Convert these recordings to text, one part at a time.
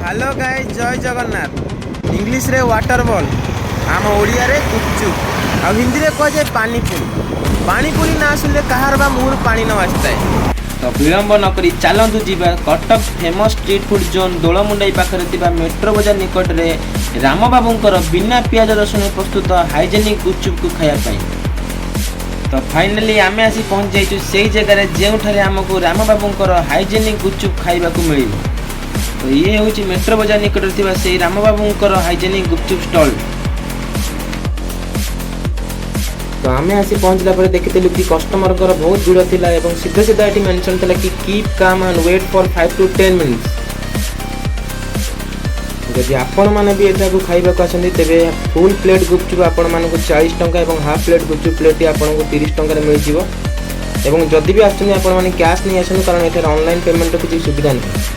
Hello guys जय Jagannath English रे water ball आम ओडिया रे गुपचुप आ हिंदी रे कह जाए पानी पुरी ना सुनले कहार बा मुहर पानी न आसताए। तो विलंब नक चलतु जीवा Cuttack famous street food zone Dolamundai पाखे मेट्रो बजार निकट में राम बाबूंकर बिना पियाज रसुण प्रस्तुत हाइजेनिक गुपचुप को खायापाई। तो फाइनाली आम आसी पहुंच जाइछु से जगह जो आमको राम बाबूंकर हाइजेनिक गुपचुप खाइबा को मिल। तो ये हूँ मेट्रो बजार निकट से राम बाबूंकर हाइजेनिक गुपचुप स्टॉल। तो आम आसी पहुँचला पर देखिलु कि कस्टमर बहुत भिड़ थिला एवं सीधा सीधा ये मेंशन थिला कि keep calm and wait for 5 to 10 minutes. जदि आपण माने भी एटा को खाइबा को आछंदी तेबे फुल प्लेट गुपचुप आपण माने को 40 टंका एवं हाफ प्लेट गुपचुप प्लेट आपण को 30 टंका रे मिल जिवो। एवं जदि भी आछंदी आपण माने कैश नहीं आछन कारण एटा ऑनलाइन पेमेंट को किसी सुविधा नहीं।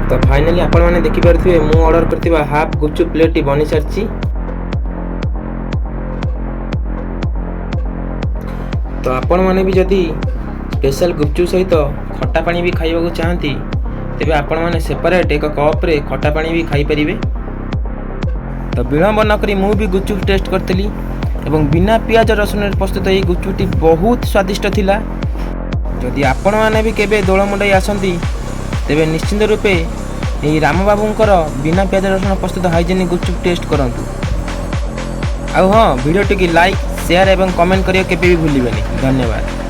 तो फाइनली आपण माने देखि परथिबे मु ऑर्डर करथिबा हाफ गुपचुप प्लेट बनी सारछि। तो आपण माने भी जदि स्पेशल गुपचुप सहित खट्टा पानी भी खाइबा को चाहंती तेबे आपण माने सेपरेट एक कप रे खट्टा पानी भी खाई परिबे। तो विलंब न करी मु भी गुपचुप टेस्ट करथिली एवं बिना पियाज रसुण प्रस्तुत ये गुपचुपटी बहुत स्वादिष्ट थिला। जदि आपण माने भी केबे दोलमुंडाई आसंती तेबे निश्चिंत रूपे यही राम बाबूंकर बिना प्याज रसुण प्रस्तुत हाइजेनिक गुपचुप टेस्ट करंतु। आ हाँ वीडियो टी लाइक शेयर एवं कमेंट करियो केबे भी भूलिबेनी। धन्यवाद।